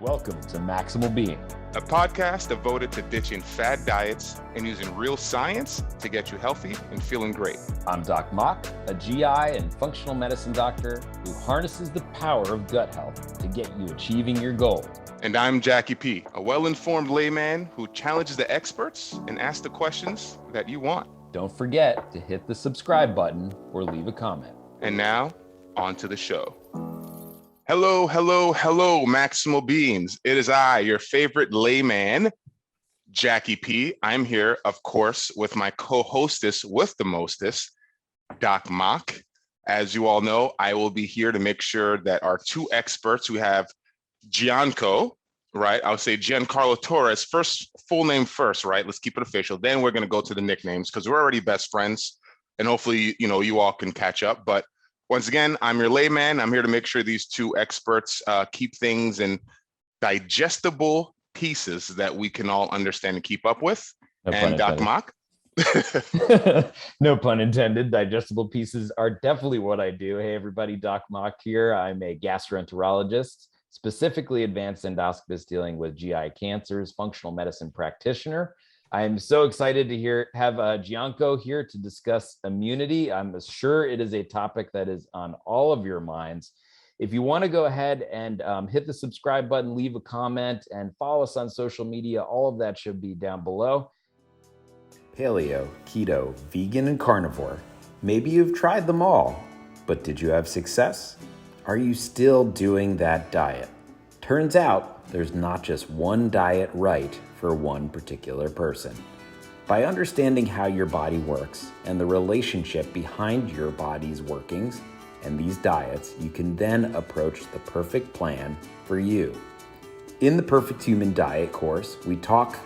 Welcome to Maximal Being, a podcast devoted to ditching fad diets and using real science to get you healthy and feeling great. I'm Doc Mock, a GI and functional medicine doctor who harnesses the power of gut health to get you achieving your goals. And I'm Jackie P., a well-informed layman who challenges the experts and asks the questions that you want. Don't forget to hit the subscribe button or leave a comment. And now, on to the show. Hello, Maximal Beings. It is I, your favorite layman, Jackie P. I'm here, of course, with my co-hostess with the mostest, Doc Mock. As you all know, I will be here to make sure that our two experts, we have Gian-Carlo, right? I would say Gian-Carlo Torres, first full name first, right? Let's keep it official. Then we're going to go to the nicknames because we're already best friends, and hopefully, you all can catch up. But once again, I'm your layman. I'm here to make sure these two experts keep things in digestible pieces that we can all understand and keep up with. No and Doc Mock. No pun intended. Digestible pieces are definitely what I do. Hey, everybody, Doc Mock here. I'm a gastroenterologist, specifically advanced endoscopist dealing with GI cancers, functional medicine practitioner. I'm so excited to have Gian-Carlo here to discuss immunity. I'm sure it is a topic that is on all of your minds. If you want to go ahead and hit the subscribe button, leave a comment, and follow us on social media, all of that should be down below. Paleo, keto, vegan, and carnivore. Maybe you've tried them all, but did you have success? Are you still doing that diet? Turns out there's not just one diet right for one particular person. By understanding how your body works and the relationship behind your body's workings and these diets, you can then approach the perfect plan for you. In the Perfect Human Diet course, we talk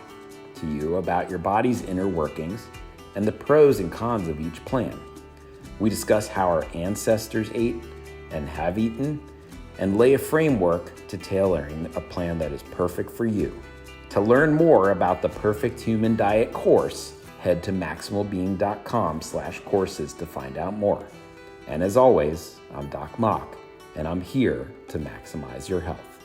to you about your body's inner workings and the pros and cons of each plan. We discuss how our ancestors ate and have eaten, and lay a framework to tailoring a plan that is perfect for you. To learn more about the Perfect Human Diet course, head to maximalbeing.com/courses to find out more. And as always, I'm Doc Mock, and I'm here to maximize your health.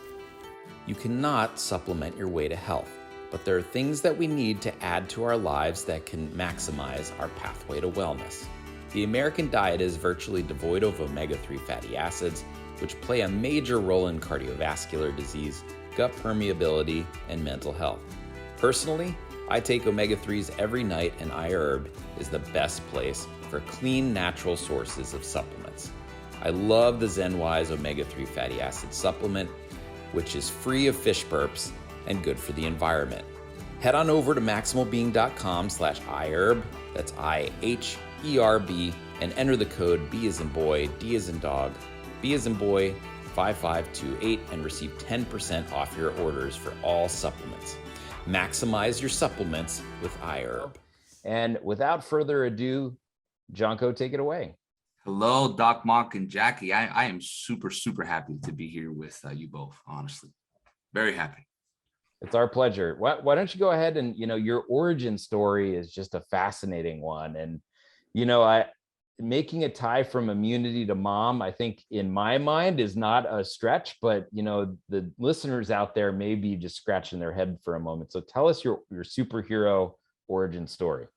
You cannot supplement your way to health, but there are things that we need to add to our lives that can maximize our pathway to wellness. The American diet is virtually devoid of omega-3 fatty acids, which play a major role in cardiovascular disease, gut permeability, and mental health. Personally, I take omega-3s every night, and iHerb is the best place for clean, natural sources of supplements. I love the ZenWise omega-3 fatty acid supplement, which is free of fish burps and good for the environment. Head on over to maximalbeing.com/iHerb, that's IHERB, and enter the code B as in boy, D as in dog, B as in boy, 5528, and receive 10% off your orders for all supplements. Maximize your supplements with iHerb. And without further ado, Gian-Carlo, take it away. Hello, Doc Mock and Jackie. I am super happy to be here with you both, honestly. Very happy. It's our pleasure. Why don't you go ahead and, your origin story is just a fascinating one. And, making a tie from immunity to mom, I think in my mind is not a stretch, but, the listeners out there may be just scratching their head for a moment. So tell us your superhero origin story.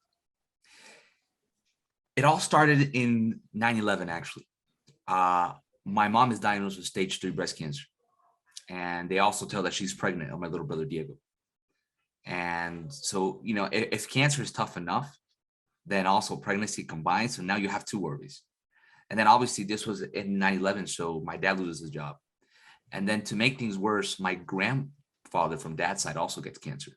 It all started in 9/11, actually. My mom is diagnosed with stage 3 breast cancer. And they also tell that she's pregnant of my little brother, Diego. And so, if cancer is tough enough, then also pregnancy combined. So now you have two worries. And then obviously this was in 9/11. So my dad loses his job. And then to make things worse, my grandfather from dad's side also gets cancer.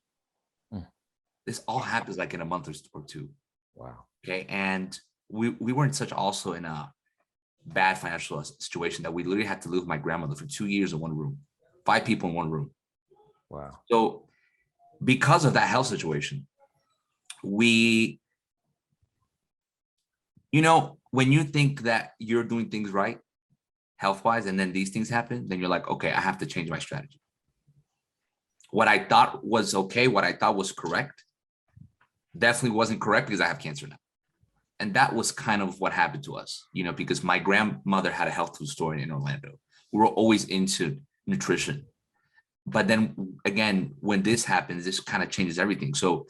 This all happens like in a month or two. Wow. Okay. And we weren't also in a bad financial situation that we literally had to live with my grandmother for 2 years in one room, 5 people in one room. Wow. So because of that health situation, when you think that you're doing things right, health-wise, and then these things happen, then you're like, okay, I have to change my strategy. What I thought was okay, what I thought was correct, definitely wasn't correct because I have cancer now. And that was kind of what happened to us, because my grandmother had a health food store in Orlando. We were always into nutrition. But then again, when this happens, this kind of changes everything. So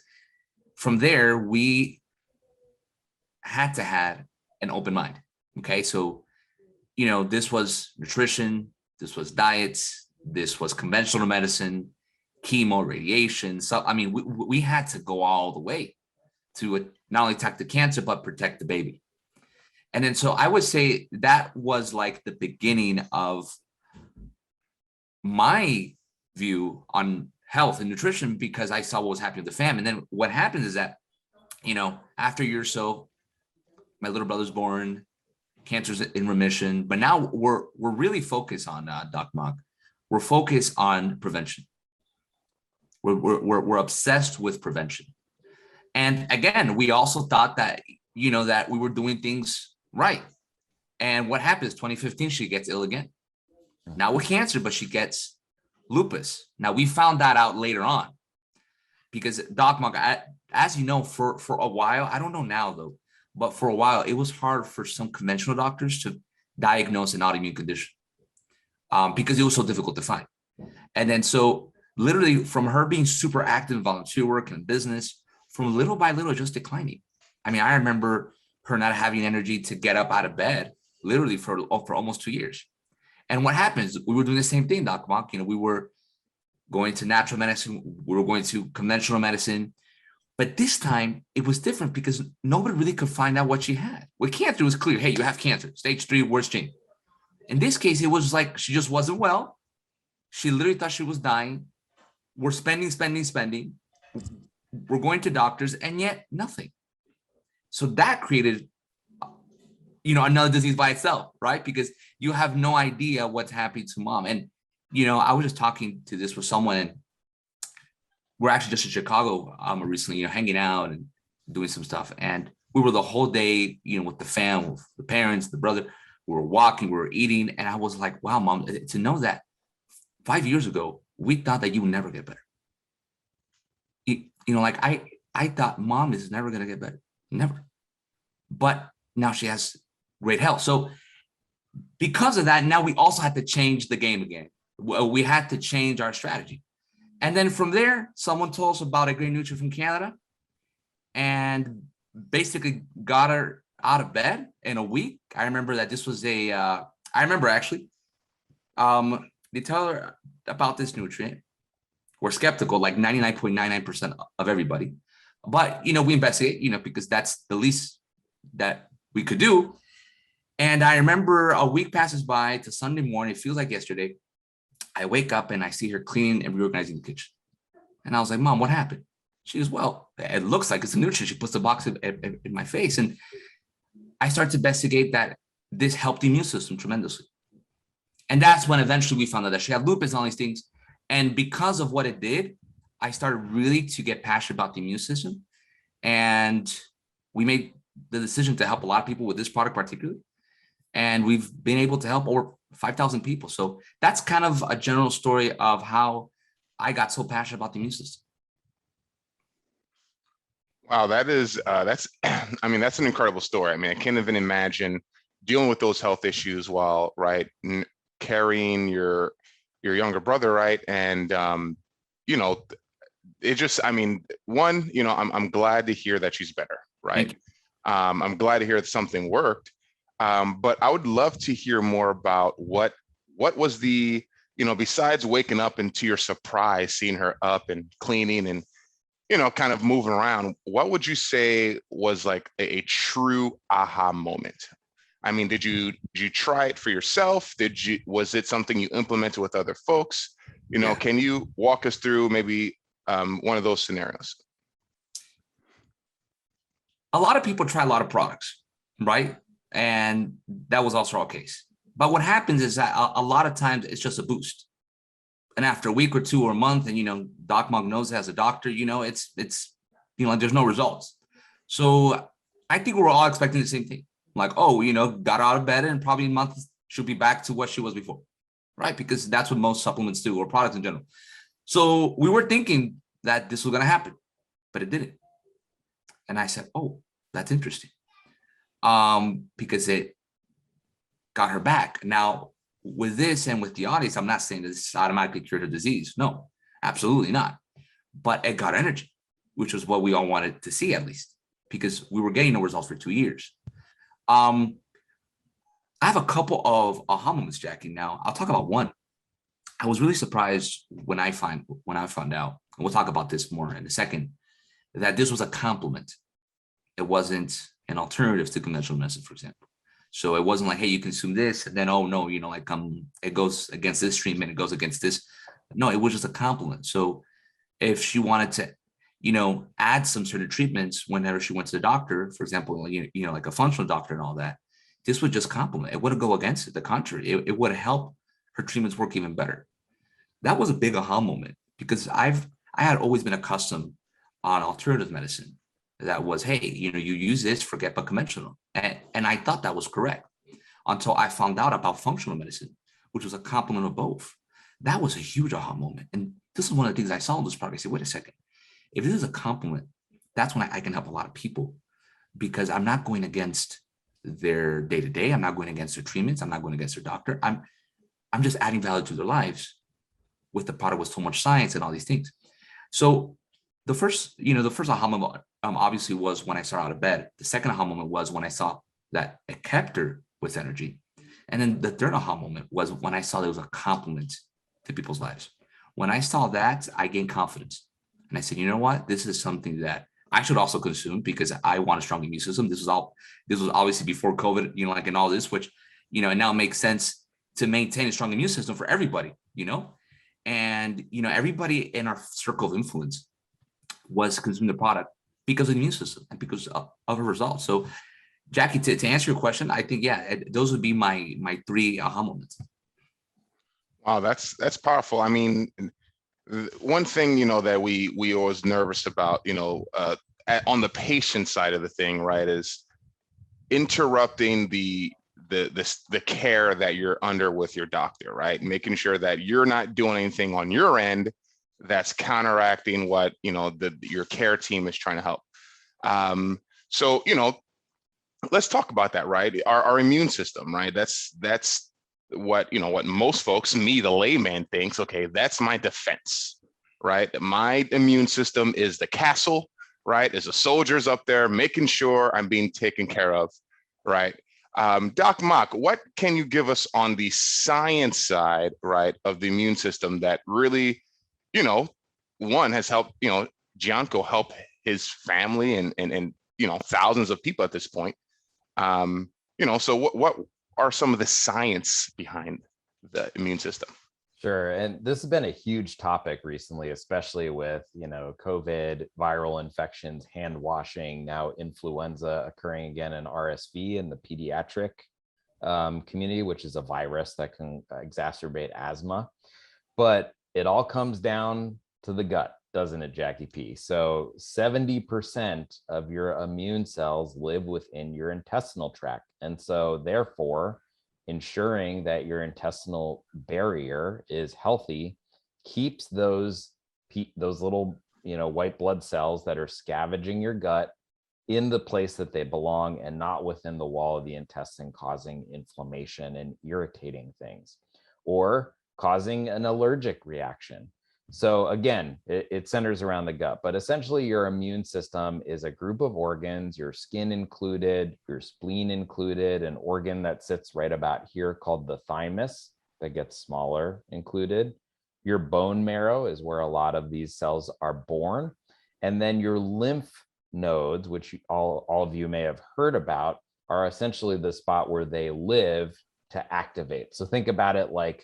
from there, we had to have an open mind. Okay. So, this was nutrition, this was diets, this was conventional medicine, chemo, radiation. So, I mean, we had to go all the way to not only attack the cancer, but protect the baby. And then, so I would say that was like the beginning of my view on health and nutrition, because I saw what was happening with the fam. And then what happens is that, after a year or so, my little brother's born, cancer's in remission, but now we're really focused on Doc Mock. We're focused on prevention. We're obsessed with prevention. And again, we also thought that, that we were doing things right. And what happens? 2015, she gets ill again. Not with cancer, but she gets lupus. Now, we found that out later on, because Doc Mock, as you know, for a while, I don't know now though, but for a while, it was hard for some conventional doctors to diagnose an autoimmune condition because it was so difficult to find. And then, so literally from her being super active in volunteer work and business, from little by little, just declining. I mean, I remember her not having energy to get up out of bed, literally for almost 2 years. And what happens? We were doing the same thing, Doc Mock. We were going to natural medicine, we were going to conventional medicine. But this time it was different because nobody really could find out what she had. With cancer, it was clear, hey, you have cancer, stage 3, worst gene. In this case, it was like she just wasn't well. She literally thought she was dying. We're spending. We're going to doctors, and yet nothing. So that created, another disease by itself, right? Because you have no idea what's happening to mom. And, I was just talking to this with someone, and we're actually just in Chicago recently, hanging out and doing some stuff. And we were the whole day, with the fam, with the parents, the brother. We were walking, we were eating. And I was like, wow, mom, to know that 5 years ago, we thought that you would never get better. I thought mom is never going to get better. Never. But now she has great health. So because of that, now we also had to change the game again. We had to change our strategy. And then from there, someone told us about a great nutrient from Canada and basically got her out of bed in a week. I remember that this was they tell her about this nutrient. We're skeptical, like 99.99% of everybody. But, we investigate, because that's the least that we could do. And I remember a week passes by to Sunday morning. It feels like yesterday. I wake up and I see her cleaning and reorganizing the kitchen. And I was like, Mom, what happened? She goes, well, it looks like it's a nutrient. She puts the box in my face. And I started to investigate that this helped the immune system tremendously. And that's when eventually we found out that she had lupus and all these things. And because of what it did, I started really to get passionate about the immune system. And we made the decision to help a lot of people with this product particularly. And we've been able to help over 5,000 people. So that's kind of a general story of how I got so passionate about the immune system. Wow, that's that's an incredible story. I mean, I can't even imagine dealing with those health issues while carrying your younger brother, right? And it just, one, I'm glad to hear that she's better, right? I'm glad to hear that something worked. But I would love to hear more about what was the, besides waking up and to your surprise, seeing her up and cleaning and, kind of moving around, what would you say was like a true aha moment? I mean, did you try it for yourself? Was it something you implemented with other folks? Can you walk us through maybe one of those scenarios? A lot of people try a lot of products, right? And that was also our case. But what happens is that a lot of times it's just a boost. And after a week or two or a month, and, Doc Mug knows as a doctor, it's there's no results. So I think we're all expecting the same thing. Like, got out of bed and probably a month she'll be back to what she was before, right? Because that's what most supplements do, or products in general. So we were thinking that this was going to happen, but it didn't. And I said, oh, that's interesting. Because it got her back. Now, with this and with the audience, I'm not saying that this automatically cured the disease. No, absolutely not. But it got energy, which was what we all wanted to see, at least, because we were getting no results for 2 years. I have a couple of aha moments, Jackie. Now I'll talk about one. I was really surprised when I found out, and we'll talk about this more in a second, that this was a complement. It wasn't an alternative to conventional medicine, for example. So it wasn't like, hey, you consume this, and then, oh no, it goes against this treatment, it goes against this. No, it was just a complement. So if she wanted to, add some sort of treatments whenever she went to the doctor, for example, like a functional doctor and all that, this would just complement. It wouldn't go against it. The contrary, it would help her treatments work even better. That was a big aha moment, because I had always been accustomed on alternative medicine. That was, hey, you use this, forget about conventional. And I thought that was correct until I found out about functional medicine, which was a complement of both. That was a huge aha moment. And this is one of the things I saw in this product. I said, wait a second, if this is a complement, that's when I can help a lot of people, because I'm not going against their day-to-day. I'm not going against their treatments. I'm not going against their doctor. I'm just adding value to their lives with the product with so much science and all these things. So the first aha moment obviously was when I started out of bed. The second aha moment was when I saw that it kept her with energy. And then the third aha moment was when I saw there was a complement to people's lives. When I saw that, I gained confidence. And I said, you know what? This is something that I should also consume, because I want a strong immune system. This was obviously before COVID, and all this, which, it now makes sense to maintain a strong immune system for everybody, and, everybody in our circle of influence was consuming the product because of the immune system and because of her results. So, Jackie, to answer your question, I think, those would be my 3 aha moments. Wow, that's powerful. I mean, one thing, that we always nervous about, on the patient side of the thing, right, is interrupting the care that you're under with your doctor, right? Making sure that you're not doing anything on your end that's counteracting what, your care team is trying to help. So, let's talk about that, right? Our immune system, right? That's what, what most folks, me, the layman, thinks, okay, that's my defense, right? My immune system is the castle, right? There's the soldiers up there making sure I'm being taken care of, right? Doc Mock, what can you give us on the science side, right, of the immune system that really, one has helped, Gian-Carlo help his family and thousands of people at this point. So what are some of the science behind the immune system? Sure. And this has been a huge topic recently, especially with, COVID, viral infections, hand washing, now influenza occurring again, and RSV in the pediatric community, which is a virus that can exacerbate asthma. But it all comes down to the gut, doesn't it, Jackie P? So 70% of your immune cells live within your intestinal tract. And so therefore, ensuring that your intestinal barrier is healthy keeps those little, white blood cells that are scavenging your gut in the place that they belong, and not within the wall of the intestine, causing inflammation and irritating things, or causing an allergic reaction. So again, it centers around the gut, but essentially your immune system is a group of organs, your skin included, your spleen included, an organ that sits right about here called the thymus that gets smaller included. Your bone marrow is where a lot of these cells are born. And then your lymph nodes, which all of you may have heard about, are essentially the spot where they live to activate. So think about it like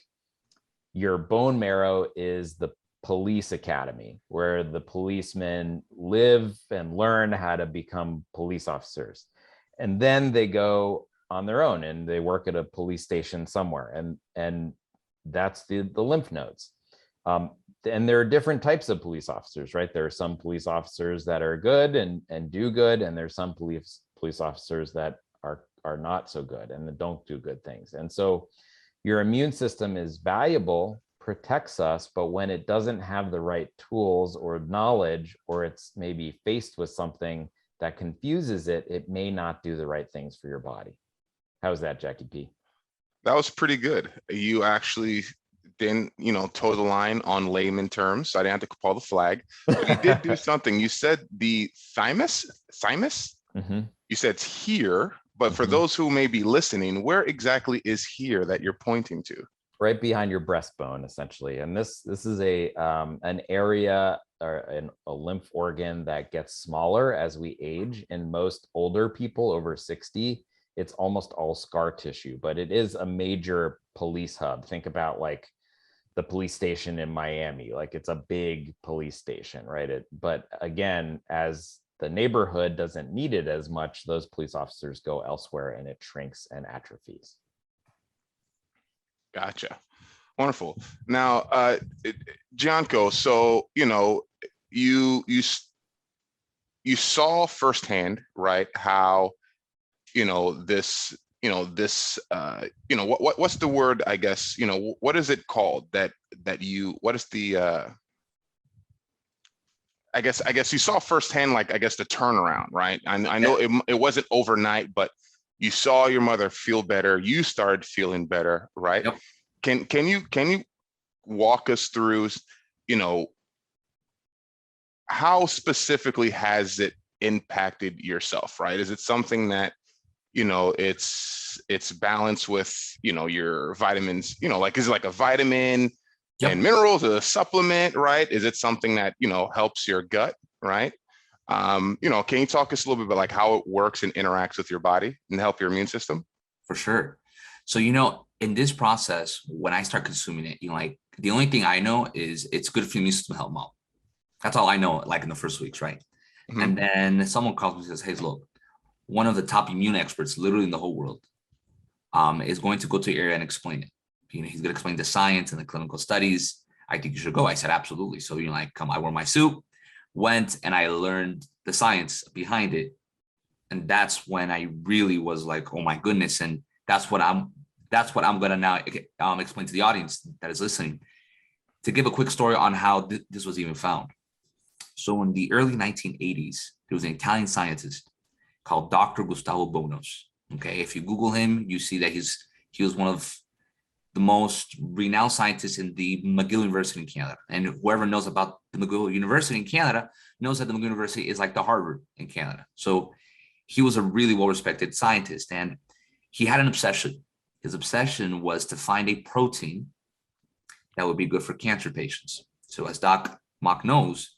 your bone marrow is the police academy, where the policemen live and learn how to become police officers. And then they go on their own and they work at a police station somewhere. And that's the lymph nodes. And there are different types of police officers, right? There are some police officers that are good and do good. And there's some police officers that are not so good and that don't do good things. And so your immune system is valuable, protects us, but when it doesn't have the right tools or knowledge, or it's maybe faced with something that confuses it, it may not do the right things for your body. How's that, Jackie P? That was pretty good. You actually didn't, toe the line on layman terms. So I didn't have to call the flag. But you did do something. You said the thymus. Mm-hmm. You said it's here, but for Mm-hmm. those who may be listening, where exactly is here that you're pointing to? Right behind your breastbone, essentially. And this is an area or a lymph organ that gets smaller as we age. In most older people over 60, it's almost all scar tissue, but it is a major police hub. Think about like the police station in Miami, like it's a big police station, right? But again, as the neighborhood doesn't need it as much, those police officers go elsewhere and it shrinks and atrophies. Gotcha. Wonderful. Now, Gianco, so, you saw firsthand, right, how, this, what's the word, I guess, what is it called what is the, I guess you saw firsthand, like, I guess the turnaround, right? I know it wasn't overnight, but you saw your mother feel better. You started feeling better, right? Yep. Can you walk us through, how specifically has it impacted yourself, right? Is it something that, it's balanced with, your vitamins, like, is it like a vitamin and minerals, a supplement, right? Is it something that, helps your gut, right? Can you talk us a little bit about like how it works and interacts with your body and help your immune system? For sure. So, in this process, when I start consuming it, like the only thing I know is it's good for your immune system to help mom. That's all I know, like in the first weeks, right? Mm-hmm. And then someone calls me and says, hey, look, one of the top immune experts literally in the whole world is going to go to your area and explain it. He's going to explain the science and the clinical studies. I think you should go. I said, absolutely. So, come, I wore my suit, went, and I learned the science behind it. And that's when I really was like, oh my goodness. And that's what I'm going to now explain to the audience that is listening. To give a quick story on how this was even found. So in the early 1980s, there was an Italian scientist called Dr. Gustavo Bonos. Okay, if you Google him, you see that he was one of the most renowned scientists in the McGill University in Canada. And whoever knows about the McGill University in Canada knows that the McGill University is like the Harvard in Canada. So he was a really well-respected scientist, and he had an obsession. His obsession was to find a protein that would be good for cancer patients. So as Doc Mock knows,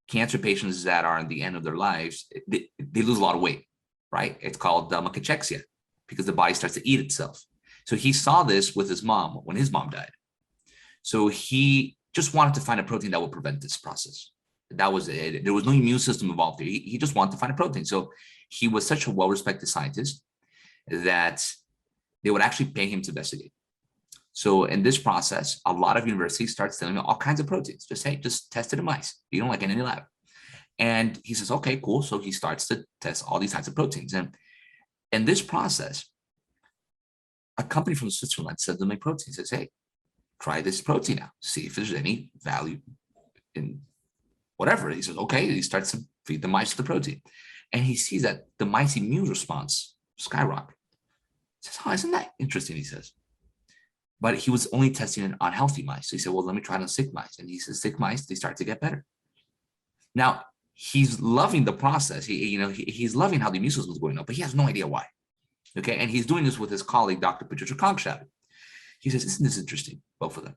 cancer patients that are at the end of their lives, they lose a lot of weight, right? It's called cachexia because the body starts to eat itself. So he saw this with his mom when his mom died. So he just wanted to find a protein that would prevent this process. That was it. There was no immune system involved there. He just wanted to find a protein. So he was such a well-respected scientist that they would actually pay him to investigate. So in this process, a lot of universities start selling all kinds of proteins. Just test it in mice. You don't like it in any lab. And he says, okay, cool. So he starts to test all these types of proteins. And in this process, a company from Switzerland said to make protein, says, hey, try this protein out, see if there's any value in whatever. He says, okay. He starts to feed the mice the protein. And he sees that the mice immune response skyrocket. He says, oh, isn't that interesting? He says. But he was only testing it on healthy mice. So he said, well, let me try it on sick mice. And he says, sick mice, they start to get better. Now, he's loving the process. He's loving how the immune system is going up, but he has no idea why. Okay. And he's doing this with his colleague, Dr. Patricia Kongshatter. He says, isn't this interesting? Both of them.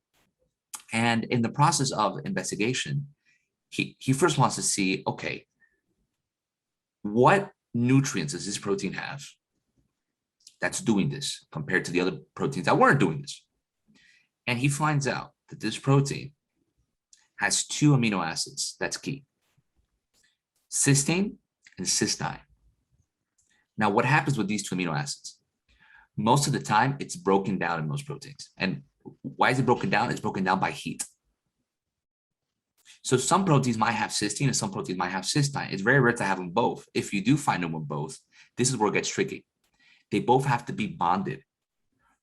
And in the process of investigation, he first wants to see, okay, what nutrients does this protein have that's doing this compared to the other proteins that weren't doing this? And he finds out that this protein has 2 amino acids. That's key. Cysteine and cysteine. Now, what happens with these 2 amino acids? Most of the time, it's broken down in most proteins. And why is it broken down? It's broken down by heat. So some proteins might have cysteine and some proteins might have cysteine. It's very rare to have them both. If you do find them with both, this is where it gets tricky. They both have to be bonded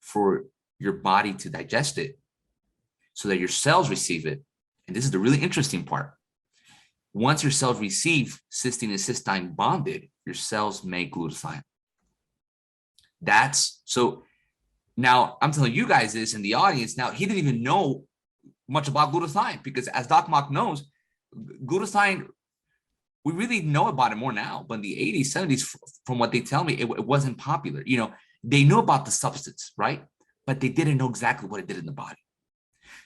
for your body to digest it so that your cells receive it. And this is the really interesting part. Once your cells receive cysteine and cysteine bonded, your cells make glutathione. So Now, I'm telling you guys this in the audience. Now, he didn't even know much about glutathione because, as Doc Mock knows, glutathione, we really know about it more now. But in the 80s, 70s, from what they tell me, it wasn't popular. You know, they knew about the substance, right? But they didn't know exactly what it did in the body.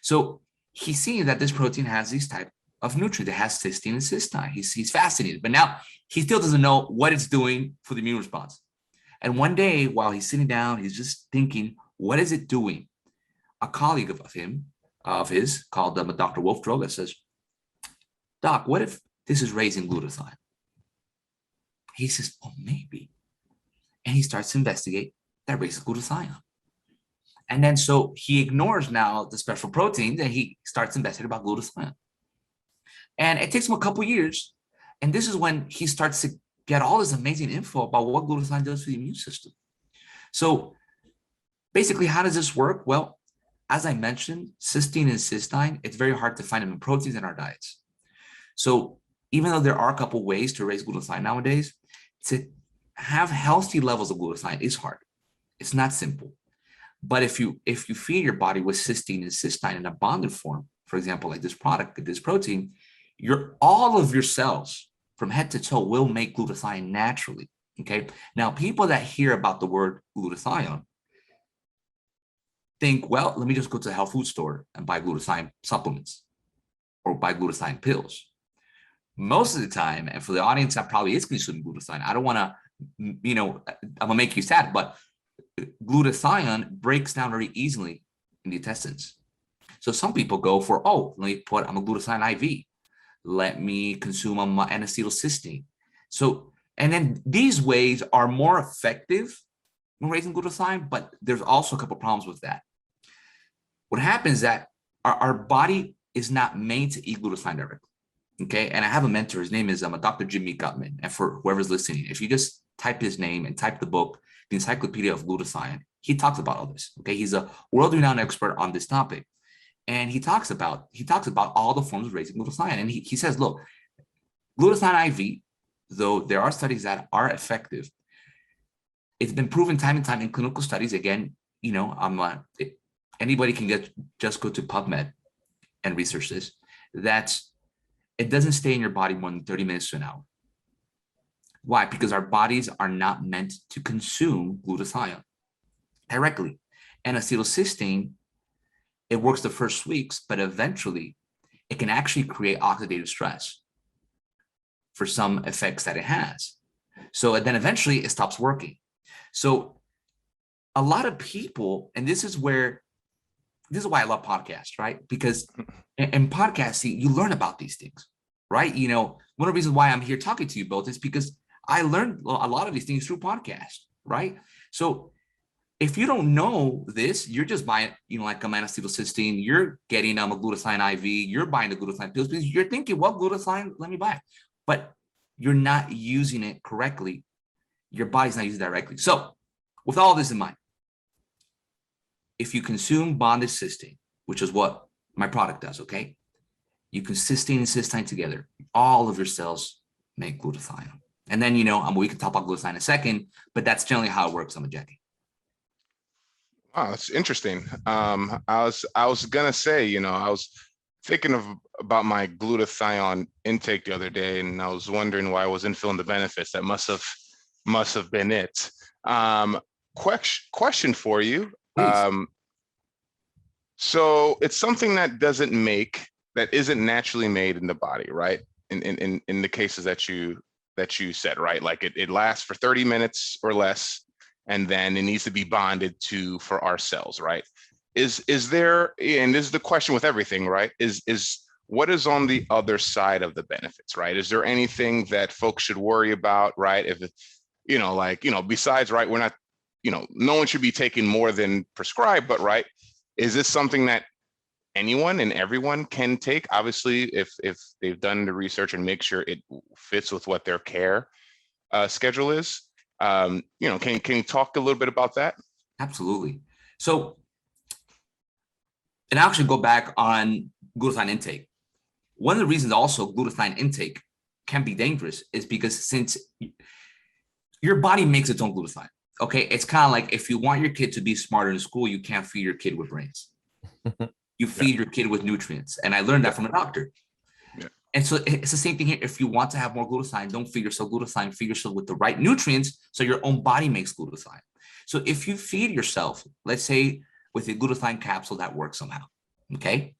So he's seeing that this protein has these type of nutrients. It has cysteine and cystine. He's fascinated. But now he still doesn't know what it's doing for the immune response. And one day, while he's sitting down, he's just thinking, what is it doing? A colleague of his, called Dr. Wolf Droga, says, Doc, what if this is raising glutathione? He says, oh, maybe. And he starts to investigate that raises glutathione. And then so he ignores now the special proteins and he starts investigating about glutathione. And it takes him a couple years. And this is when he starts to get all this amazing info about what glutathione does for the immune system. So basically, how does this work? Well, as I mentioned, cysteine and cystine, it's very hard to find them in proteins in our diets. So even though there are a couple ways to raise glutathione nowadays, to have healthy levels of glutathione is hard. It's not simple. But if you feed your body with cysteine and cystine in a bonded form, for example, like this product, this protein, all of your cells from head to toe will make glutathione naturally. Okay. Now, people that hear about the word glutathione think, well, let me just go to the health food store and buy glutathione supplements or buy glutathione pills. Most of the time, and for the audience that probably is consuming glutathione, I don't want to, I'm gonna make you sad, but glutathione breaks down very easily in the intestines. So some people go for, let me put a glutathione IV. Let me consume N-acetylcysteine. So, and then these ways are more effective when raising glutathione, but there's also a couple problems with that. What happens is that our body is not made to eat glutathione directly. Okay. And I have a mentor, his name is Dr. Jimmy Gutman. And for whoever's listening, if you just type his name and type the book, The Encyclopedia of Glutathione, he talks about all this. Okay. He's a world-renowned expert on this topic. And he talks about all the forms of raising glutathione. And he says, look, glutathione IV, though there are studies that are effective, it's been proven time and time in clinical studies. Again, anybody can just go to PubMed and research this, that it doesn't stay in your body more than 30 minutes to an hour. Why? Because our bodies are not meant to consume glutathione directly. And acetylcysteine, it works the first weeks, but eventually it can actually create oxidative stress for some effects that it has. So then eventually it stops working. So a lot of people, and this is why I love podcasts, right? Because in podcasting, you learn about these things, right? One of the reasons why I'm here talking to you both is because I learned a lot of these things through podcasts, right? So if you don't know this, you're just buying, like a N-acetylcysteine, you're getting a glutathione IV, you're buying the glutathione pills because you're thinking, well, glutathione, let me buy it. But you're not using it correctly. Your body's not using it directly. So with all this in mind, if you consume bonded cysteine, which is what my product does, okay? You can cysteine and cystine together. All of your cells make glutathione. And then, we can talk about glutathione in a second, but that's generally how it works, Jackie. Wow, that's interesting. I was gonna say, I was thinking about my glutathione intake the other day, and I was wondering why I wasn't feeling the benefits. That must have been it. Question for you. So it's something that isn't naturally made in the body, right? In the cases that you said, right? Like it lasts for 30 minutes or less, and then it needs to be bonded for our cells, right? Is there, and this is the question with everything, right? Is what is on the other side of the benefits, right? Is there anything that folks should worry about, right? If besides, right, we're not, no one should be taking more than prescribed, but right, is this something that anyone and everyone can take? Obviously, if they've done the research and make sure it fits with what their care schedule is. Can you talk a little bit about that? Absolutely. So, and I'll actually go back on glutathione intake. One of the reasons also glutathione intake can be dangerous is because since your body makes its own glutathione, Okay, it's kind of like if you want your kid to be smarter in school, you can't feed your kid with brains. You feed your kid with nutrients. And I learned that from a doctor. Yeah. And so it's the same thing here. If you want to have more glutathione, don't feed yourself glutathione, feed yourself with the right nutrients so your own body makes glutathione. So if you feed yourself, let's say with a glutathione capsule that works somehow, okay?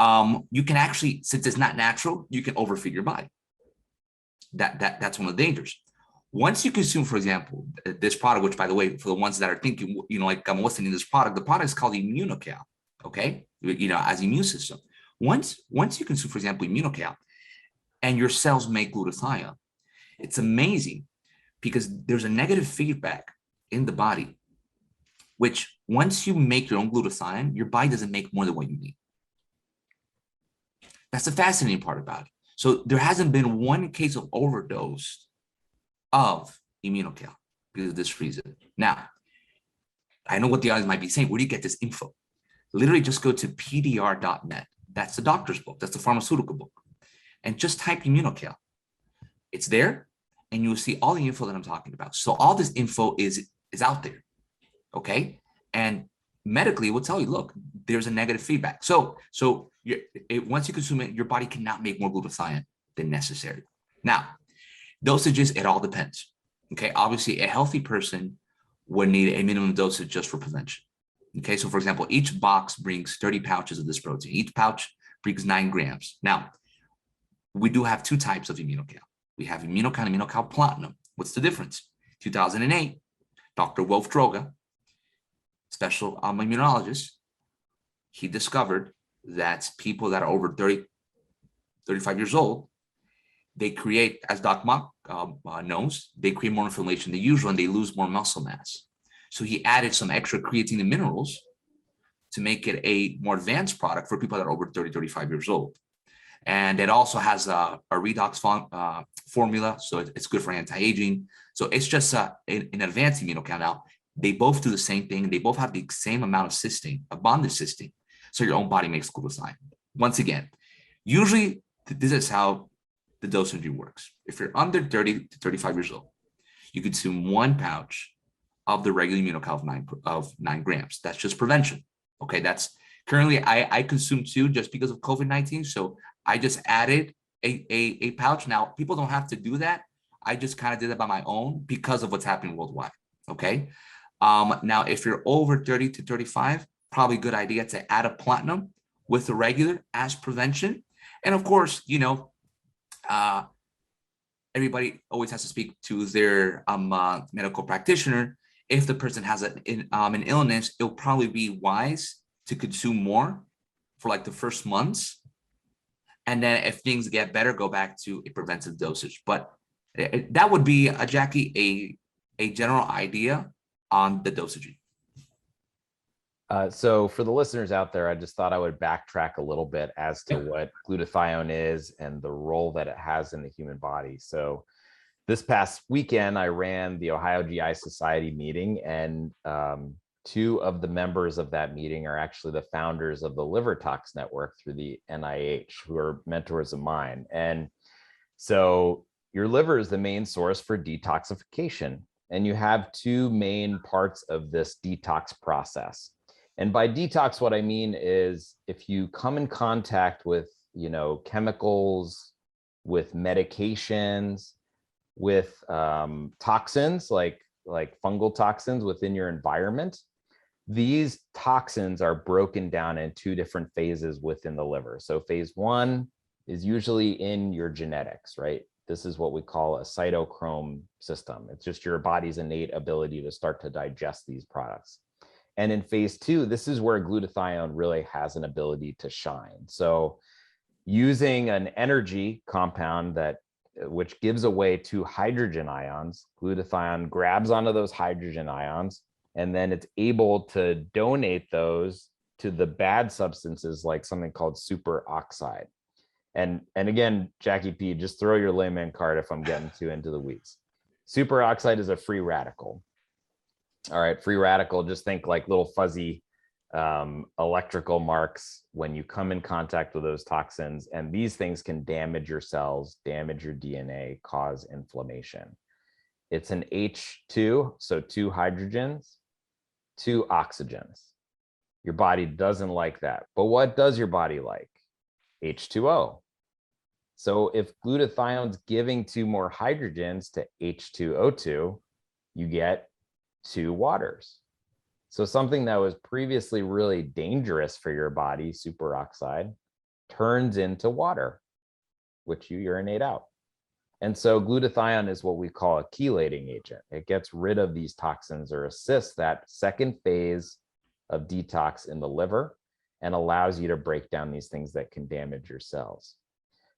You can actually, since it's not natural, you can overfeed your body. That's one of the dangers. Once you consume, for example, this product, which by the way, for the ones that are thinking, like I'm listening to this product, the product is called Immunocal, okay? As immune system. Once you consume, for example, Immunocal, and your cells make glutathione, it's amazing because there's a negative feedback in the body, which once you make your own glutathione, your body doesn't make more than what you need. That's the fascinating part about it. So there hasn't been one case of overdose of Immunocal because of this reason. Now, I know what the audience might be saying. Where do you get this info? Literally just go to pdr.net. That's the doctor's book. That's the pharmaceutical book. And just type Immunocal. It's there, and you'll see all the info that I'm talking about. So all this info is out there, okay? And medically, it will tell you, look, there's a negative feedback. So once you consume it, your body cannot make more glutathione than necessary. Now, dosages, it all depends, okay? Obviously, a healthy person would need a minimum dosage just for prevention, okay? So for example, each box brings 30 pouches of this protein. Each pouch brings 9 grams. Now, we do have 2 types of Immunocal. We have Immunocal and Immunocal Platinum. What's the difference? 2008, Dr. Wolf Droga, special immunologist, he discovered that people that are over 30, 35 years old, they create, as Doc Mock knows, they create more inflammation than usual and they lose more muscle mass. So he added some extra creatine and minerals to make it a more advanced product for people that are over 30, 35 years old. And it also has a redox formula, so it's good for anti-aging. So it's just an advanced Immunocal. Now, they both do the same thing. They both have the same amount of cysteine, of bonded cysteine. So your own body makes glutathione. Once again, usually this is how the dosage works. If you're under 30 to 35 years old, you consume 1 pouch of the regular Immunocal of 9 grams. That's just prevention. Okay, that's currently I consume 2 just because of COVID-19. So I just added a pouch. Now, people don't have to do that. I just kind of did it by my own because of what's happening worldwide. Okay. Now, if you're over 30 to 35, probably a good idea to add a platinum with the regular as prevention. And of course, everybody always has to speak to their medical practitioner. If the person has an illness, it'll probably be wise to consume more for like the first months. And then if things get better, go back to a preventive dosage. But that would be, Jackie, a general idea on the dosage. So for the listeners out there, I just thought I would backtrack a little bit as to what glutathione is and the role that it has in the human body. So this past weekend, I ran the Ohio GI Society meeting, and 2 of the members of that meeting are actually the founders of the Liver Tox Network through the NIH, who are mentors of mine. And so your liver is the main source for detoxification. And you have 2 main parts of this detox process. And by detox, what I mean is if you come in contact with, chemicals, with medications, with toxins like fungal toxins within your environment, these toxins are broken down in 2 different phases within the liver. So phase 1 is usually in your genetics, right? This is what we call a cytochrome system. It's just your body's innate ability to start to digest these products. And in phase 2, this is where glutathione really has an ability to shine. So using an energy compound which gives away 2 hydrogen ions, glutathione grabs onto those hydrogen ions, and then it's able to donate those to the bad substances like something called superoxide. And again, Jackie P, just throw your layman card if I'm getting too into the weeds. Superoxide is a free radical. All right, free radical, just think like little fuzzy electrical marks when you come in contact with those toxins. And these things can damage your cells, damage your DNA, cause inflammation. It's an H2, so 2 hydrogens, 2 oxygens. Your body doesn't like that. But what does your body like? H2O. So if glutathione's giving 2 more hydrogens to H2O2, you get 2 waters. So something that was previously really dangerous for your body, superoxide, turns into water, which you urinate out. And so glutathione is what we call a chelating agent. It gets rid of these toxins or assists that second phase of detox in the liver and allows you to break down these things that can damage your cells.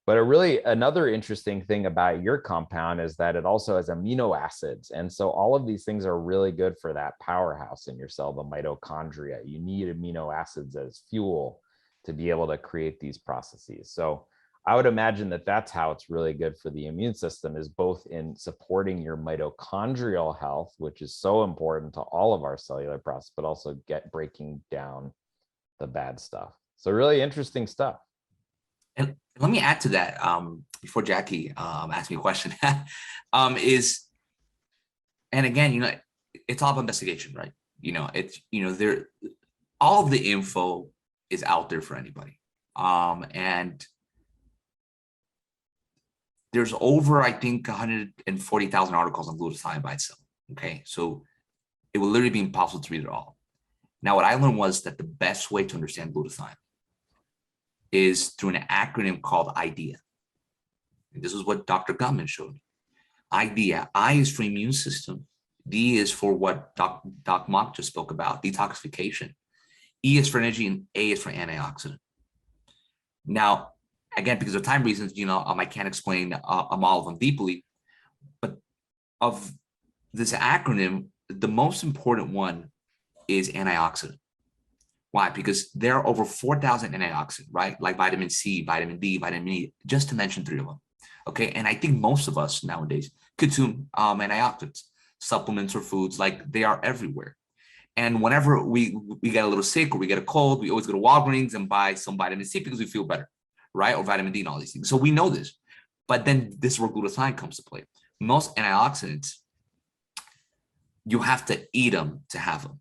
But another interesting thing about your compound is that it also has amino acids. And so all of these things are really good for that powerhouse in your cell, the mitochondria. You need amino acids as fuel to be able to create these processes. So I would imagine that that's how it's really good for the immune system, is both in supporting your mitochondrial health, which is so important to all of our cellular process, but also breaking down the bad stuff. So really interesting stuff. And let me add to that before Jackie asks me a question. And again, it's all about investigation, right? There, all of the info is out there for anybody. And there's over, I think, 140,000 articles on glutathione by itself. Okay, so it will literally be impossible to read it all. Now, what I learned was that the best way to understand glutathione is through an acronym called IDEA. And this is what Dr. Gutman showed me. IDEA, I is for immune system. D is for what Doc Mock just spoke about, detoxification. E is for energy, and A is for antioxidant. Now, again, because of time reasons, I can't explain all of them deeply, but of this acronym, the most important one is antioxidant. Why? Because there are over 4,000 antioxidants, right? Like vitamin C, vitamin D, vitamin E, just to mention 3 of them. Okay, and I think most of us nowadays consume antioxidants, supplements or foods, like they are everywhere. And whenever we get a little sick or we get a cold, we always go to Walgreens and buy some vitamin C because we feel better, right? Or vitamin D and all these things. So we know this. But then this is where glutathione comes to play. Most antioxidants, you have to eat them to have them.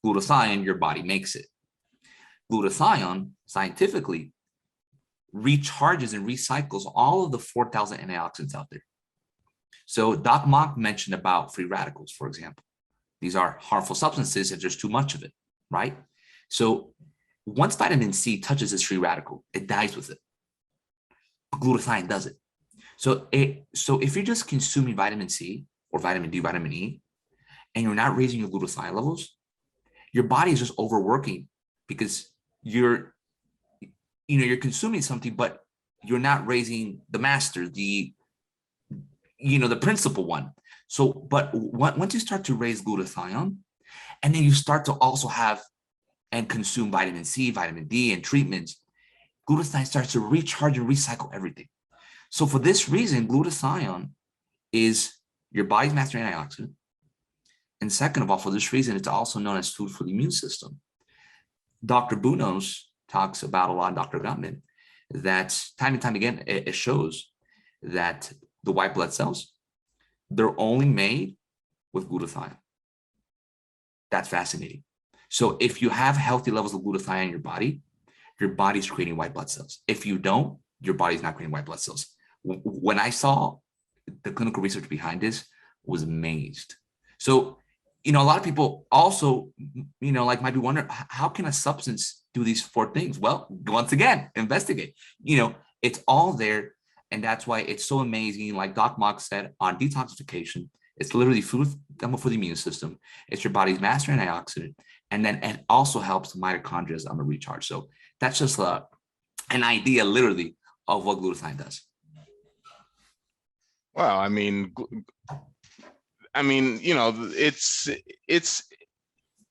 Glutathione, your body makes it. Glutathione, scientifically, recharges and recycles all of the 4,000 antioxidants out there. So Doc Mock mentioned about free radicals, for example. These are harmful substances if there's too much of it, right? So once vitamin C touches this free radical, it dies with it. Glutathione does it. So if you're just consuming vitamin C or vitamin D, vitamin E, and you're not raising your glutathione levels, your body is just overworking because you're consuming something, but you're not raising the master, the principal one. So, but once you start to raise glutathione, and then you start to also have and consume vitamin C, vitamin D, and treatments, glutathione starts to recharge and recycle everything. So for this reason, glutathione is your body's master antioxidant. And second of all, for this reason, it's also known as food for the immune system. Dr. Bunos talks about a lot, Dr. Gutman, that time and time again, it shows that the white blood cells, they're only made with glutathione. That's fascinating. So if you have healthy levels of glutathione in your body's creating white blood cells. If you don't, your body's not creating white blood cells. When I saw the clinical research behind this, I was amazed. So, a lot of people also, might be wondering, how can a substance do these 4 things? Well, once again, investigate. It's all there. And that's why it's so amazing. Like Doc Mock said, on detoxification, it's literally food for the immune system. It's your body's master antioxidant. And then it also helps the mitochondria on the recharge. So that's just an idea, literally, of what glutathione does. Well,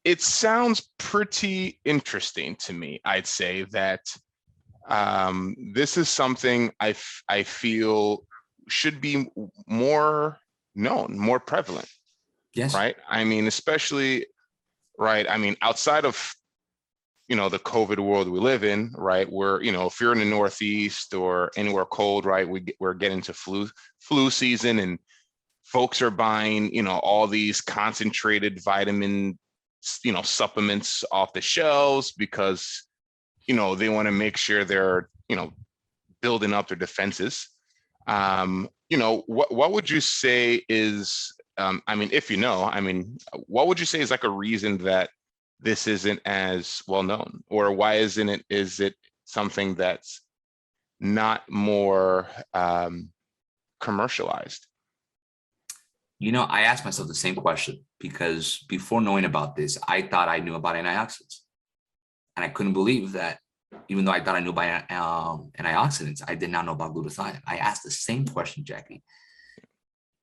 it sounds pretty interesting to me. I'd say that this is something I feel should be more known, more prevalent. Yes. Right. Especially, right. Outside of, the COVID world we live in, right, where, if you're in the Northeast or anywhere cold, right, we're getting to flu season, and folks are buying, all these concentrated vitamin, supplements off the shelves because, they want to make sure they're, building up their defenses. What would you say is, what would you say is like a reason that this isn't as well known, or why is it something that's not more commercialized? I asked myself the same question because before knowing about this, I thought I knew about antioxidants. And I couldn't believe that even though I thought I knew about antioxidants, I did not know about glutathione. I asked the same question, Jackie.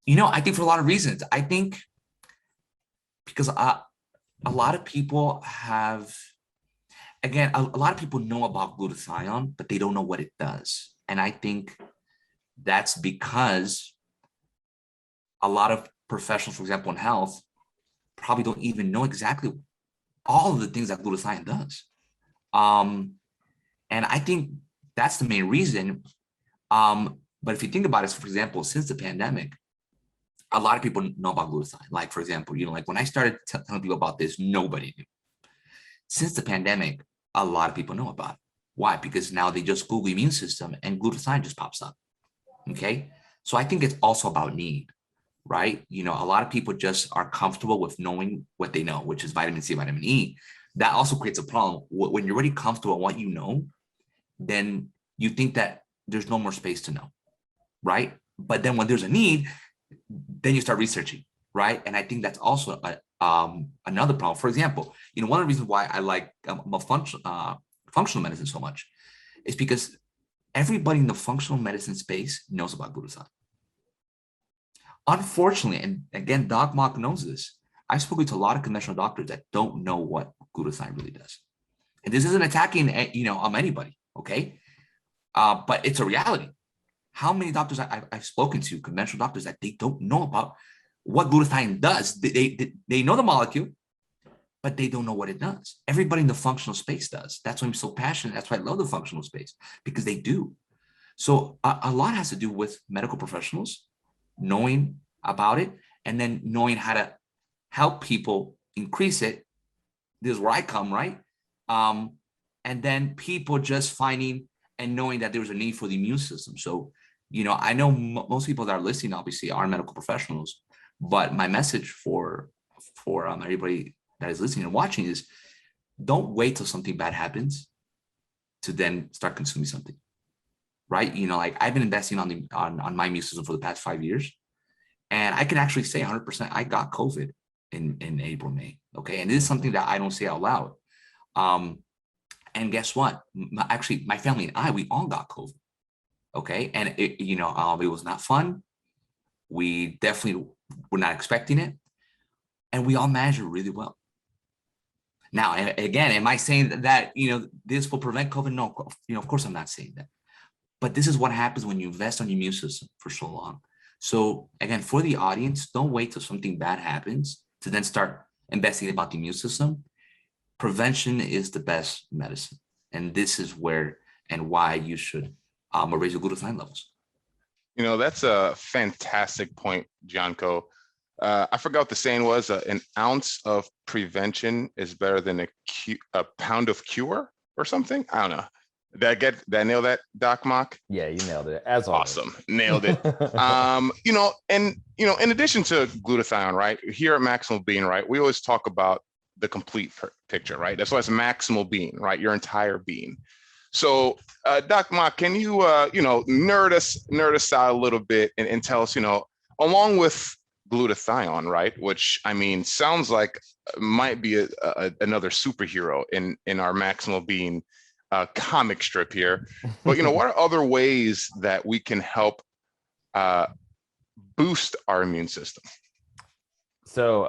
I think for a lot of reasons. I think because a lot of people have, again, a lot of people know about glutathione, but they don't know what it does. And I think that's because a lot of professionals, for example, in health, probably don't even know exactly all of the things that glutathione does. And I think that's the main reason. But if you think about it, for example, since the pandemic, a lot of people know about glutathione. Like, for example, like when I started telling people about this, nobody knew. Since the pandemic, a lot of people know about it. Why? Because now they just Google immune system and glutathione just pops up. Okay. So I think it's also about need, right? A lot of people just are comfortable with knowing what they know, which is vitamin C, vitamin E. That also creates a problem. When you're already comfortable in what you know, then you think that there's no more space to know, right? But then when there's a need, then you start researching, right? And I think that's also another problem. For example, one of the reasons why I like functional medicine so much is because everybody in the functional medicine space knows about glutathione. Unfortunately, and again, Doc Mock knows this, I've spoken to a lot of conventional doctors that don't know what glutathione really does. And this isn't attacking, anybody, okay? But it's a reality. How many doctors I've spoken to, conventional doctors, that they don't know about what glutathione does. They know the molecule, but they don't know what it does. Everybody in the functional space does. That's why I'm so passionate. That's why I love the functional space, because they do. So a lot has to do with medical professionals knowing about it and then knowing how to help people increase it. This is where I come, right? And then people just finding and knowing that there's a need for the immune system. So, I know most people that are listening obviously are medical professionals, but my message for everybody that is listening and watching is don't wait till something bad happens to then start consuming something, right? Like I've been investing on my immune system for the past 5 years, and I can actually say 100% I got COVID in April, May. Okay. And this is something that I don't say out loud. And guess what? Actually, my family and I, we all got COVID. Okay. And it was not fun. We definitely were not expecting it. And we all managed it really well. Now, again, am I saying that, this will prevent COVID? No, of course I'm not saying that. But this is what happens when you invest on your immune system for so long. So again, for the audience, don't wait till something bad happens to then start investing about the immune system. Prevention is the best medicine. And this is where and why you should raise your glutathione levels. That's a fantastic point, Gianco. I forgot what the saying was. An ounce of prevention is better than a pound of cure or something. I don't know. Did I nail that, Doc Mock? Yeah, you nailed it. As always. Awesome. Nailed it. In addition to glutathione, right, here at Maximal Being, right, we always talk about the complete picture, right? That's why it's maximal being, right? Your entire being. So, Doc Mock, can you, nerd us out a little bit and tell us, along with glutathione, right? Which sounds like might be another superhero in our Maximal Being comic strip here. But what are other ways that we can help boost our immune system? So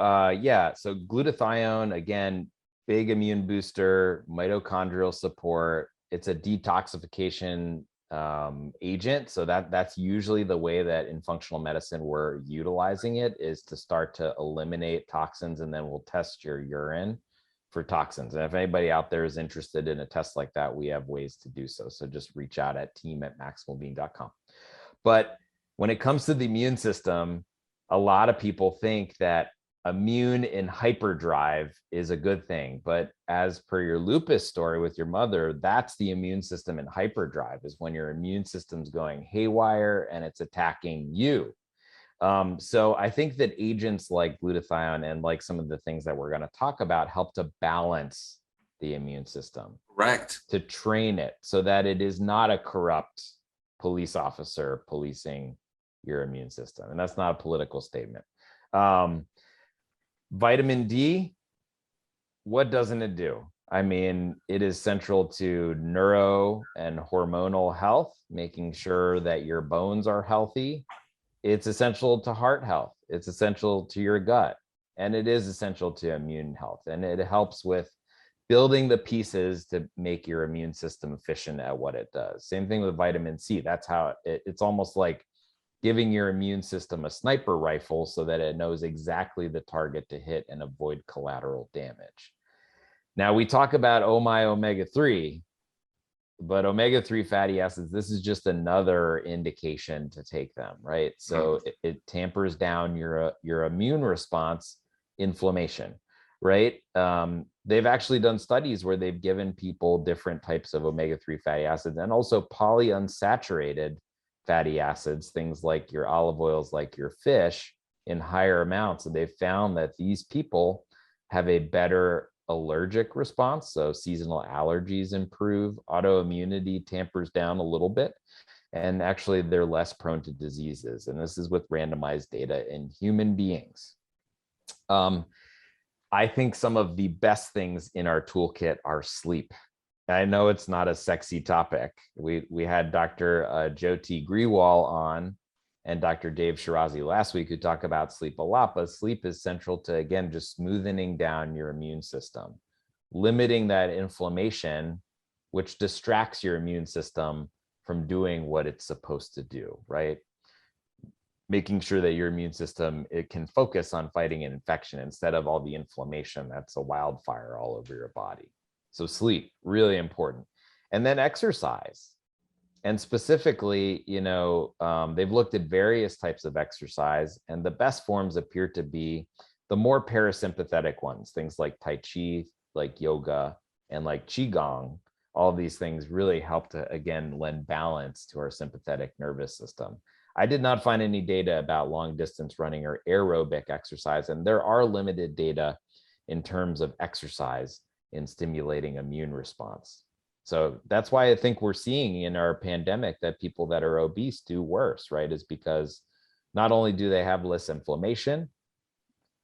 so glutathione, again, big immune booster, mitochondrial support. It's a detoxification agent. So that's usually the way that in functional medicine we're utilizing it, is to start to eliminate toxins, and then we'll test your urine for toxins. And if anybody out there is interested in a test like that, we have ways to do so. So just reach out at team@maximalbeing.com. But when it comes to the immune system, a lot of people think that immune in hyperdrive is a good thing, but as per your lupus story with your mother, that's the immune system in hyperdrive, is when your immune system's going haywire and it's attacking you. So I think that agents like glutathione and like some of the things that we're going to talk about help to balance the immune system. Correct. To train it so that it is not a corrupt police officer policing your immune system. And that's not a political statement. Vitamin D, what doesn't it do? I mean, it is central to neuro and hormonal health, making sure that your bones are healthy. It's essential to heart health. It's essential to your gut. And it is essential to immune health. And it helps with building the pieces to make your immune system efficient at what it does. Same thing with vitamin C. That's how it's almost like giving your immune system a sniper rifle so that it knows exactly the target to hit and avoid collateral damage. Now we talk about omega-3, but omega-3 fatty acids, this is just another indication to take them, right? So it tampers down your immune response, inflammation, right? They've actually done studies where they've given people different types of omega-3 fatty acids and also polyunsaturated fatty acids, things like your olive oils, like your fish, in higher amounts. And they've found that these people have a better allergic response. So seasonal allergies improve, autoimmunity tampers down a little bit, and actually they're less prone to diseases. And this is with randomized data in human beings. I think some of the best things in our toolkit are sleep. I know it's not a sexy topic. We had Dr. Jyoti Grewal on and Dr. Dave Shirazi last week who talk about sleep a lot, but sleep is central to, again, just smoothing down your immune system, limiting that inflammation, which distracts your immune system from doing what it's supposed to do, right? Making sure that your immune system, it can focus on fighting an infection instead of all the inflammation that's a wildfire all over your body. So sleep, really important. And then exercise. And specifically, they've looked at various types of exercise, and the best forms appear to be the more parasympathetic ones, things like Tai Chi, like yoga, and like Qigong. All of these things really help to, again, lend balance to our sympathetic nervous system. I did not find any data about long distance running or aerobic exercise, and there are limited data in terms of exercise in stimulating immune response. So that's why I think we're seeing in our pandemic that people that are obese do worse, right? Is because not only do they have less inflammation,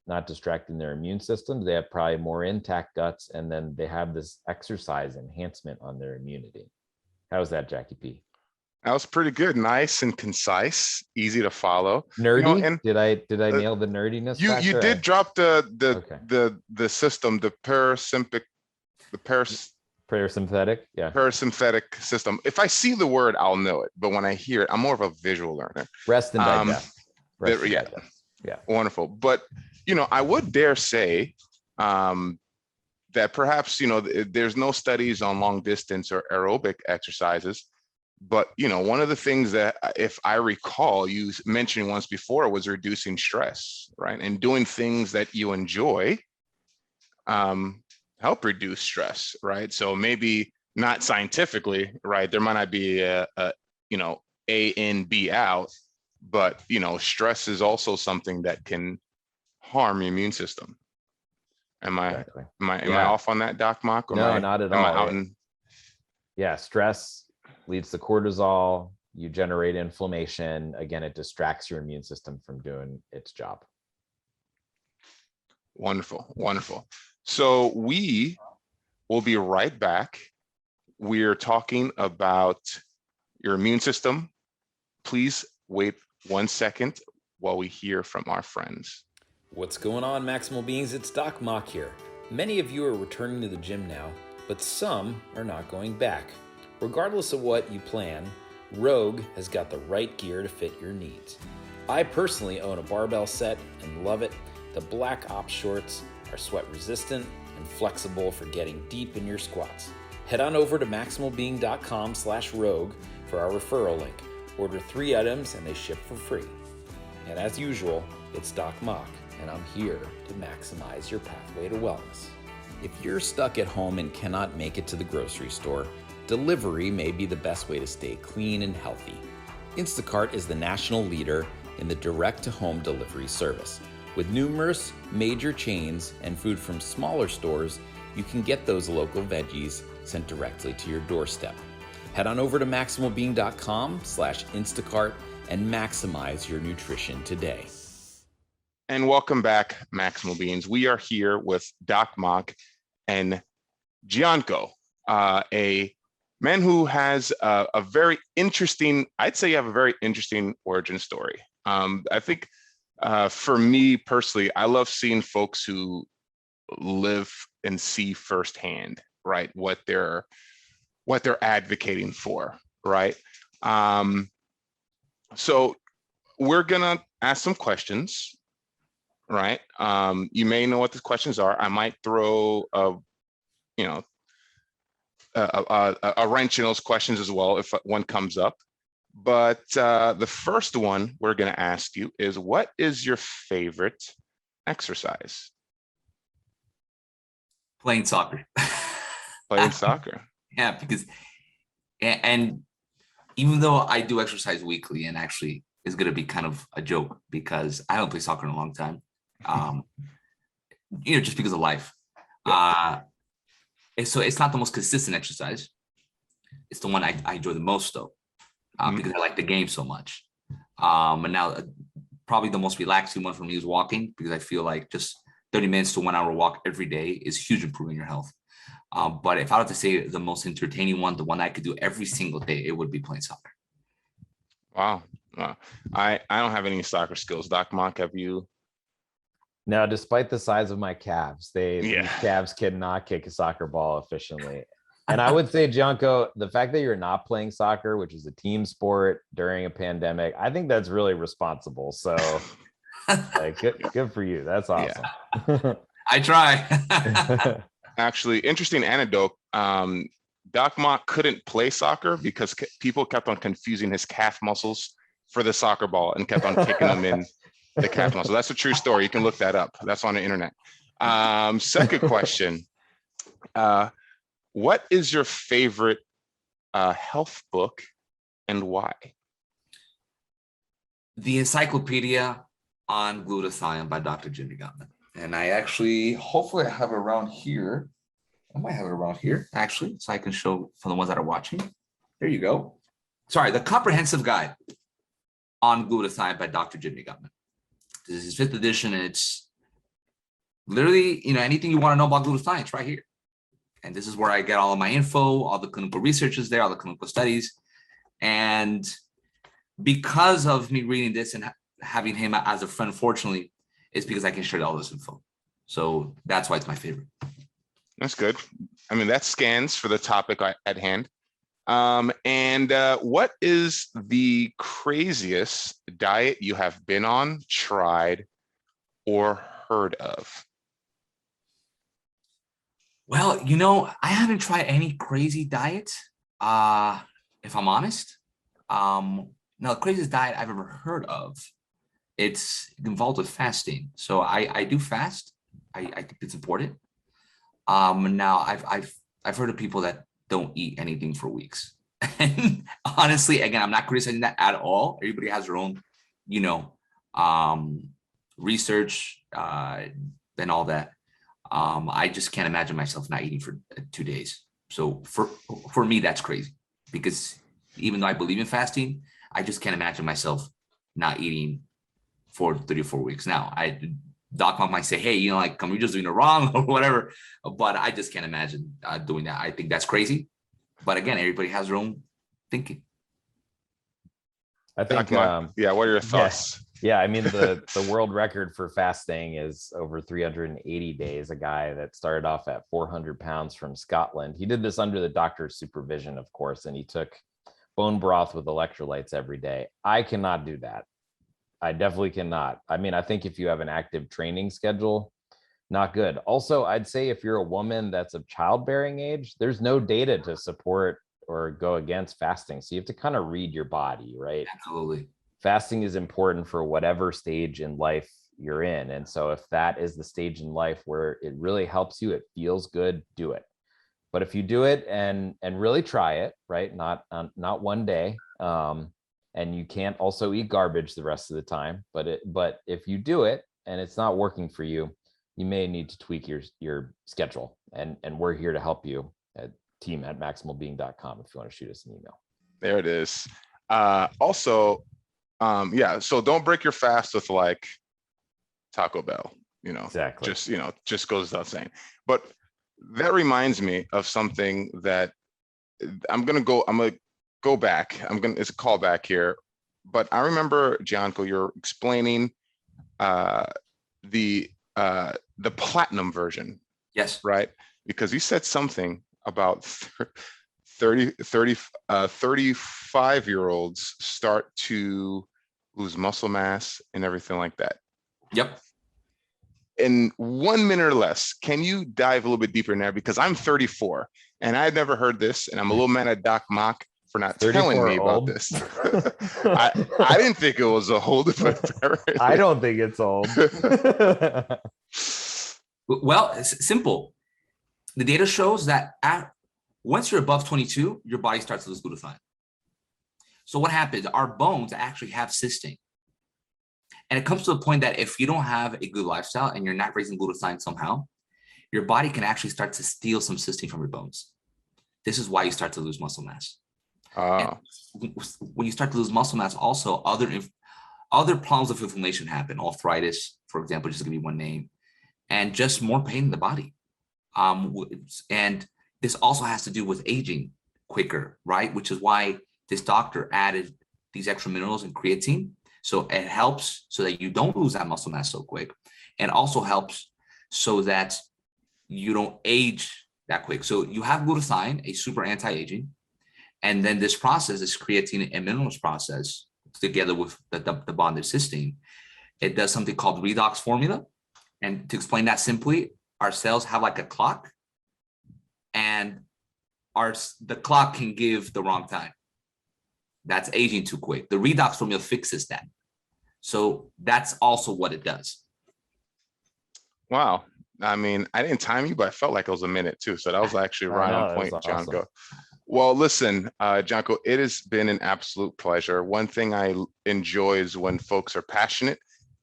not distracting their immune system, they have probably more intact guts, and then they have this exercise enhancement on their immunity. How's that, Jackie P? That was pretty good. Nice and concise, easy to follow. Nerdy? And did I nail the nerdiness? You did drop the system, the parasympathetic, yeah. Parasympathetic system. If I see the word, I'll know it. But when I hear it, I'm more of a visual learner. Rest and digest. Yeah. Wonderful. But, I would dare say that perhaps, there's no studies on long distance or aerobic exercises. But, one of the things that, if I recall, you mentioned once before was reducing stress, right? And doing things that you enjoy help reduce stress, right? So maybe not scientifically, right? There might not be a A in, B out, but, stress is also something that can harm your immune system. Am I off on that, Doc Mock? No, not at all. Yeah, stress leads to cortisol. You generate inflammation. Again, it distracts your immune system from doing its job. Wonderful. So we will be right back. We're talking about your immune system. Please wait 1 second while we hear from our friends. What's going on, Maximal Beings? It's Doc Mock here. Many of you are returning to the gym now, but some are not going back. Regardless of what you plan, Rogue has got the right gear to fit your needs. I personally own a barbell set and love it. The Black Ops shorts are sweat resistant and flexible for getting deep in your squats. Head on over to maximalbeing.com/rogue for our referral link. Order 3 items and they ship for free. And as usual, It's Doc Mock, and I'm here to maximize your pathway to wellness. If you're stuck at home and cannot make it to the grocery store, delivery may be the best way to stay clean and healthy. Instacart is the national leader in the direct-to-home delivery service. With numerous major chains and food from smaller stores, you can get those local veggies sent directly to your doorstep. Head on over to maximalbeing.com/Instacart and maximize your nutrition today. And welcome back, Maximal Beings. We are here with Doc Mock and Gian-Carlo, a man who has a very interesting, I'd say you have a very interesting origin story. I think for me personally, I love seeing folks who live and see firsthand, right, what they're advocating for, right? So we're gonna ask some questions, right? You may know what the questions are. I might throw a wrench in those questions as well if one comes up. But the first one we're going to ask you is, what is your favorite exercise? Playing soccer. Playing soccer. Yeah, because, and even though I do exercise weekly, and actually it's going to be kind of a joke because I haven't played soccer in a long time, just because of life. So it's not the most consistent exercise. It's the one I enjoy the most, though. Because I like the game so much. And now probably the most relaxing one for me is walking, because I feel like just 30 minutes to 1 hour walk every day is huge improvement in your health. But if I were to say the most entertaining one, the one I could do every single day, it would be playing soccer. Wow. I don't have any soccer skills. Doc Mock, have you? No, despite the size of my calves, these calves cannot kick a soccer ball efficiently. And I would say, Gianco, the fact that you're not playing soccer, which is a team sport during a pandemic, I think that's really responsible. So good for you. That's awesome. Yeah. I try. Actually, interesting anecdote. Doc Mock couldn't play soccer because people kept on confusing his calf muscles for the soccer ball and kept on kicking them in the calf muscle. That's a true story. You can look that up. That's on the internet. Second question. What is your favorite health book and why? The Encyclopedia on Glutathione by Dr. Jimmy Gottman. And I actually, hopefully I have it around here. I might have it around here, actually, so I can show for the ones that are watching. There you go. Sorry, the Comprehensive Guide on Glutathione by Dr. Jimmy Gottman. This is 5th edition, and it's literally, anything you want to know about glutathione, it's right here. And this is where I get all of my info, all the clinical research is there, all the clinical studies. And because of me reading this and having him as a friend, fortunately, it's because I can share all this info. So that's why it's my favorite. That's good. I mean, that scans for the topic at hand. And what is the craziest diet you have been on, tried, or heard of? Well, I haven't tried any crazy diet, if I'm honest. Now, the craziest diet I've ever heard of, it's involved with fasting. So I do fast. I think it's important. Now, I've heard of people that don't eat anything for weeks. And honestly, again, I'm not criticizing that at all. Everybody has their own, research and all that. I just can't imagine myself not eating for 2 days. So for me, that's crazy, because even though I believe in fasting, I just can't imagine myself not eating for 3 or 4 weeks. Now, Doc Mock might say, hey, come, you're just doing it wrong or whatever, but I just can't imagine doing that. I think that's crazy. But again, everybody has their own thinking. I think, what are your thoughts? Yeah, I mean, the world record for fasting is over 380 days. A guy that started off at 400 pounds from Scotland. He did this under the doctor's supervision, of course, and he took bone broth with electrolytes every day. I cannot do that. I definitely cannot. I mean, I think if you have an active training schedule, not good. Also, I'd say if you're a woman that's of childbearing age, there's no data to support or go against fasting. So you have to kind of read your body, right? Absolutely. Fasting is important for whatever stage in life you're in. And so if that is the stage in life where it really helps you, it feels good, do it. But if you do it and really try it, right, not one day, and you can't also eat garbage the rest of the time, but if you do it and it's not working for you, you may need to tweak your schedule, and we're here to help you at team@maximalbeing.com if you want to shoot us an email. There it is. Also, so don't break your fast with like Taco Bell, Exactly. Just goes without saying. But that reminds me of something that I'm gonna go back. It's a callback here, but I remember, Gian-Carlo, you're explaining the platinum version. Yes. Right? Because you said something about 35-year-olds start to lose muscle mass and everything like that. Yep. In 1 minute or less, can you dive a little bit deeper in there? Because I'm 34 and I've never heard this, and I'm a little mad at Doc Mock for not telling me about this. I didn't think it was old, but I don't think it's old. Well, it's simple. The data shows that once you're above 22, your body starts to lose glutathione. So what happens? Our bones actually have cysteine. And it comes to the point that if you don't have a good lifestyle and you're not raising glutathione somehow, your body can actually start to steal some cysteine from your bones. This is why you start to lose muscle mass. When you start to lose muscle mass, also other problems of inflammation happen. Arthritis, for example, just to give you one name, and just more pain in the body. And this also has to do with aging quicker, right? Which is why this doctor added these extra minerals and creatine. So it helps so that you don't lose that muscle mass so quick, and also helps so that you don't age that quick. So you have glutathione, a super anti-aging, and then this process, this creatine and minerals process, together with the bonded cysteine, it does something called redox formula. And to explain that simply, our cells have like a clock, and the clock can give the wrong time. That's aging too quick. The redox formula fixes that. So that's also what it does. Wow. I mean, I didn't time you, but I felt like it was a minute too. So that was actually right on point, awesome. Gian-Carlo. Well, listen, Gian-Carlo, it has been an absolute pleasure. One thing I enjoy is when folks are passionate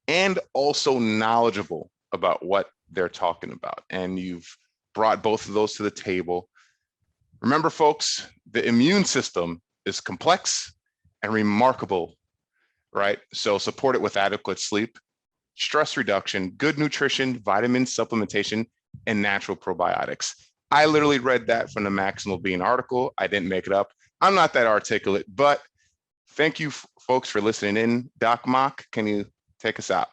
and also knowledgeable about what they're talking about. And you've brought both of those to the table. Remember, folks, the immune system is complex and remarkable, right? So support it with adequate sleep, stress reduction, good nutrition, vitamin supplementation, and natural probiotics. I literally read that from the Maximal Being article. I didn't make it up. I'm not that articulate, but thank you folks for listening in. Doc Mock, can you take us out?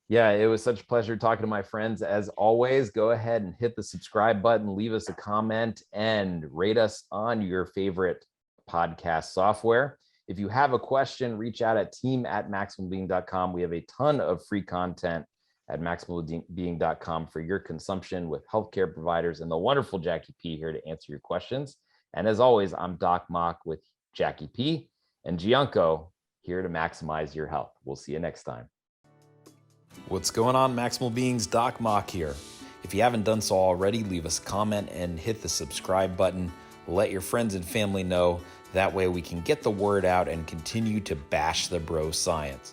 Yeah, it was such a pleasure talking to my friends. As always, go ahead and hit the subscribe button, leave us a comment, and rate us on your favorite podcast software. If you have a question, reach out at team@maximalbeing.com. We have a ton of free content at maximalbeing.com for your consumption with healthcare providers and the wonderful Jackie P here to answer your questions. And as always, I'm Doc Mock with Jackie P and Gian-Carlo here to maximize your health. We'll see you next time. What's going on, Maximal Beings? Doc Mock here. If you haven't done so already, leave us a comment and hit the subscribe button. Let your friends and family know. That way we can get the word out and continue to bash the bro science.